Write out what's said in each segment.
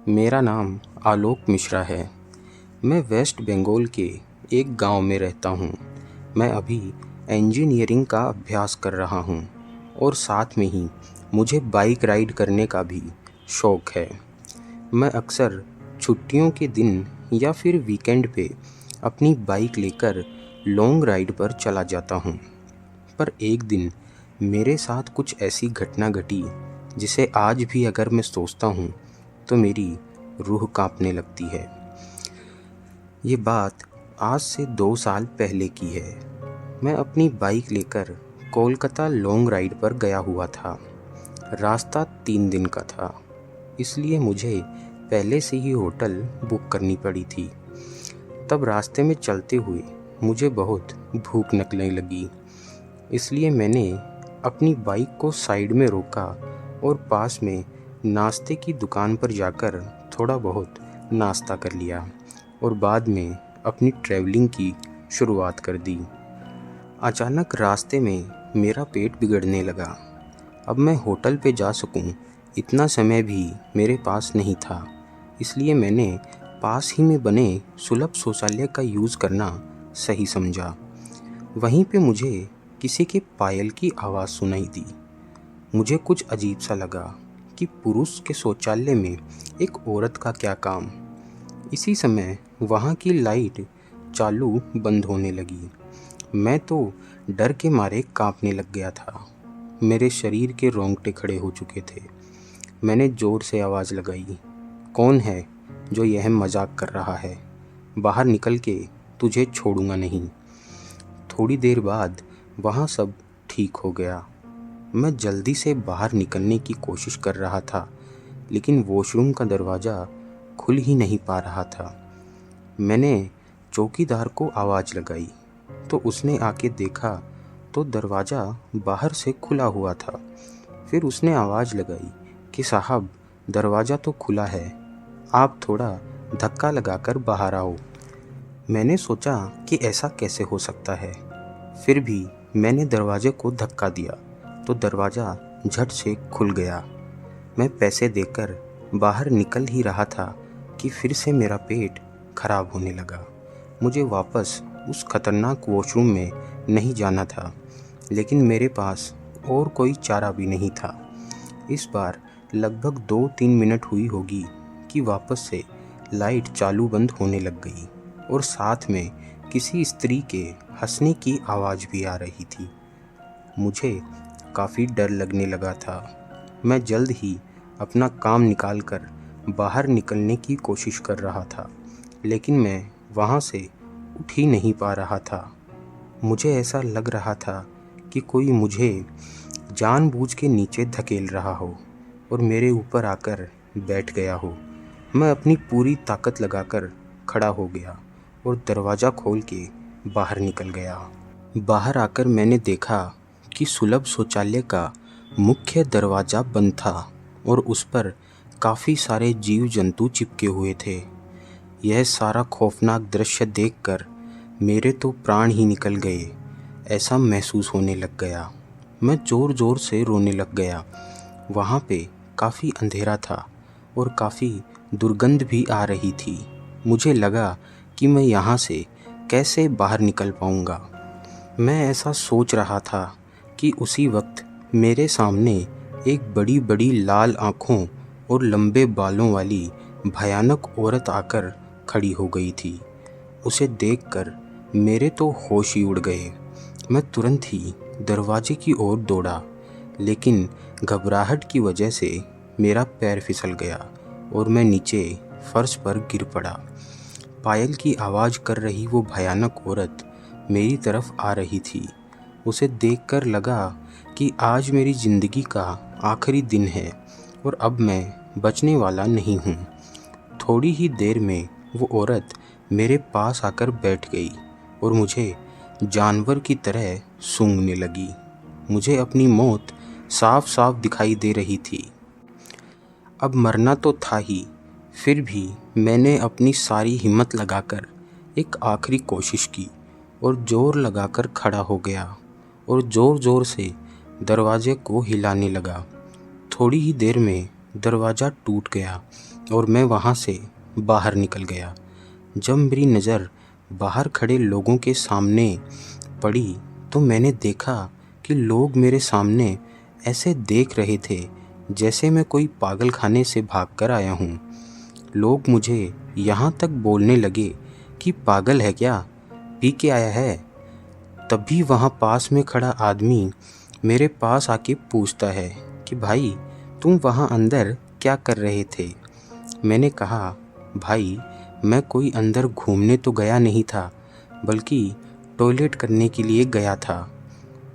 मेरा नाम आलोक मिश्रा है। मैं वेस्ट बंगाल के एक गांव में रहता हूं। मैं अभी इंजीनियरिंग का अभ्यास कर रहा हूं और साथ में ही मुझे बाइक राइड करने का भी शौक़ है। मैं अक्सर छुट्टियों के दिन या फिर वीकेंड पे अपनी बाइक लेकर लॉन्ग राइड पर चला जाता हूं। पर एक दिन मेरे साथ कुछ ऐसी घटना घटी जिसे आज भी अगर मैं सोचता हूं तो मेरी रूह कांपने लगती है। ये बात आज से 2 साल पहले की है। मैं अपनी बाइक लेकर कोलकाता लॉन्ग राइड पर गया हुआ था। रास्ता 3 दिन का था, इसलिए मुझे पहले से ही होटल बुक करनी पड़ी थी। तब रास्ते में चलते हुए मुझे बहुत भूख लगने लगी, इसलिए मैंने अपनी बाइक को साइड में रोका और पास में नाश्ते की दुकान पर जाकर थोड़ा बहुत नाश्ता कर लिया और बाद में अपनी ट्रैवलिंग की शुरुआत कर दी। अचानक रास्ते में मेरा पेट बिगड़ने लगा। अब मैं होटल पे जा सकूं इतना समय भी मेरे पास नहीं था, इसलिए मैंने पास ही में बने सुलभ शौचालय का यूज़ करना सही समझा। वहीं पे मुझे किसी के पायल की आवाज़ सुनाई दी। मुझे कुछ अजीब सा लगा कि पुरुष के शौचालय में एक औरत का क्या काम। इसी समय वहाँ की लाइट चालू बंद होने लगी। मैं तो डर के मारे कांपने लग गया था। मेरे शरीर के रोंगटे खड़े हो चुके थे। मैंने ज़ोर से आवाज़ लगाई, कौन है जो यह मजाक कर रहा है? बाहर निकल के तुझे छोड़ूंगा नहीं। थोड़ी देर बाद वहाँ सब ठीक हो गया। मैं जल्दी से बाहर निकलने की कोशिश कर रहा था, लेकिन वॉशरूम का दरवाज़ा खुल ही नहीं पा रहा था। मैंने चौकीदार को आवाज़ लगाई तो उसने आके देखा तो दरवाज़ा बाहर से खुला हुआ था। फिर उसने आवाज़ लगाई कि साहब, दरवाज़ा तो खुला है, आप थोड़ा धक्का लगाकर बाहर आओ। मैंने सोचा कि ऐसा कैसे हो सकता है। फिर भी मैंने दरवाजे को धक्का दिया तो दरवाज़ा झट से खुल गया। मैं पैसे देकर बाहर निकल ही रहा था कि फिर से मेरा पेट खराब होने लगा। मुझे वापस उस खतरनाक वॉशरूम में नहीं जाना था, लेकिन मेरे पास और कोई चारा भी नहीं था। इस बार लगभग 2-3 मिनट हुई होगी कि वापस से लाइट चालू बंद होने लग गई और साथ में किसी स्त्री के हंसने की आवाज़ भी आ रही थी। मुझे काफ़ी डर लगने लगा था। मैं जल्द ही अपना काम निकालकर बाहर निकलने की कोशिश कर रहा था, लेकिन मैं वहाँ से उठ ही नहीं पा रहा था। मुझे ऐसा लग रहा था कि कोई मुझे जानबूझ के नीचे धकेल रहा हो और मेरे ऊपर आकर बैठ गया हो। मैं अपनी पूरी ताकत लगाकर खड़ा हो गया और दरवाज़ा खोल के बाहर निकल गया। बाहर आकर मैंने देखा कि सुलभ शौचालय का मुख्य दरवाज़ा बंद था और उस पर काफ़ी सारे जीव जंतु चिपके हुए थे। यह सारा खौफनाक दृश्य देखकर मेरे तो प्राण ही निकल गए, ऐसा महसूस होने लग गया। मैं ज़ोर ज़ोर से रोने लग गया। वहाँ पे काफ़ी अंधेरा था और काफ़ी दुर्गंध भी आ रही थी। मुझे लगा कि मैं यहाँ से कैसे बाहर निकल पाऊँगा। मैं ऐसा सोच रहा था कि उसी वक्त मेरे सामने एक बड़ी बड़ी लाल आँखों और लंबे बालों वाली भयानक औरत आकर खड़ी हो गई थी। उसे देखकर मेरे तो होश ही उड़ गए। मैं तुरंत ही दरवाजे की ओर दौड़ा, लेकिन घबराहट की वजह से मेरा पैर फिसल गया और मैं नीचे फर्श पर गिर पड़ा। पायल की आवाज़ कर रही वो भयानक औरत मेरी तरफ आ रही थी। उसे देखकर लगा कि आज मेरी ज़िंदगी का आखिरी दिन है और अब मैं बचने वाला नहीं हूँ। थोड़ी ही देर में वो औरत मेरे पास आकर बैठ गई और मुझे जानवर की तरह सूंघने लगी। मुझे अपनी मौत साफ साफ दिखाई दे रही थी। अब मरना तो था ही, फिर भी मैंने अपनी सारी हिम्मत लगाकर एक आखिरी कोशिश की और ज़ोर लगाकर खड़ा हो गया और ज़ोर ज़ोर से दरवाजे को हिलाने लगा। थोड़ी ही देर में दरवाज़ा टूट गया और मैं वहाँ से बाहर निकल गया। जब मेरी नज़र बाहर खड़े लोगों के सामने पड़ी तो मैंने देखा कि लोग मेरे सामने ऐसे देख रहे थे जैसे मैं कोई पागलखाने से भागकर आया हूँ। लोग मुझे यहाँ तक बोलने लगे कि पागल है क्या, पी के आया है। तभी वहाँ पास में खड़ा आदमी मेरे पास आके पूछता है कि भाई तुम वहाँ अंदर क्या कर रहे थे। मैंने कहा, भाई मैं कोई अंदर घूमने तो गया नहीं था, बल्कि टॉयलेट करने के लिए गया था।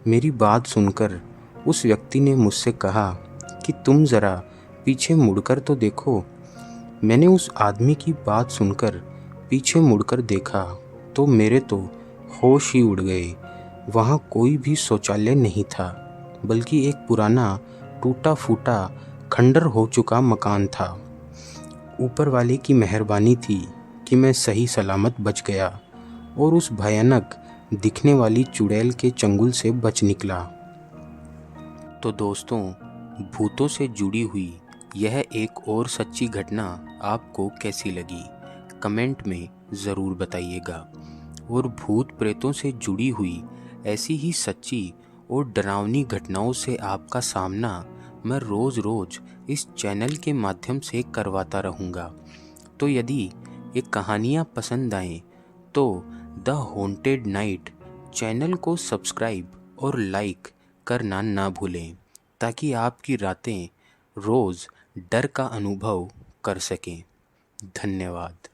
मेरी बात सुनकर उस व्यक्ति ने मुझसे कहा कि तुम ज़रा पीछे मुड़कर तो देखो। मैंने उस आदमी की बात सुनकर पीछे मुड़कर देखा तो मेरे तो होश ही उड़ गए। वहाँ कोई भी शौचालय नहीं था, बल्कि एक पुराना टूटा फूटा खंडर हो चुका मकान था। ऊपर वाले की मेहरबानी थी कि मैं सही सलामत बच गया और उस भयानक दिखने वाली चुड़ैल के चंगुल से बच निकला। तो दोस्तों, भूतों से जुड़ी हुई यह एक और सच्ची घटना आपको कैसी लगी, कमेंट में ज़रूर बताइएगा। और भूत प्रेतों से जुड़ी हुई ऐसी ही सच्ची और डरावनी घटनाओं से आपका सामना मैं रोज़ इस चैनल के माध्यम से करवाता रहूँगा। तो यदि ये कहानियाँ पसंद आएँ तो द हॉन्टेड नाइट चैनल को सब्सक्राइब और लाइक करना ना भूलें, ताकि आपकी रातें रोज़ डर का अनुभव कर सकें। धन्यवाद।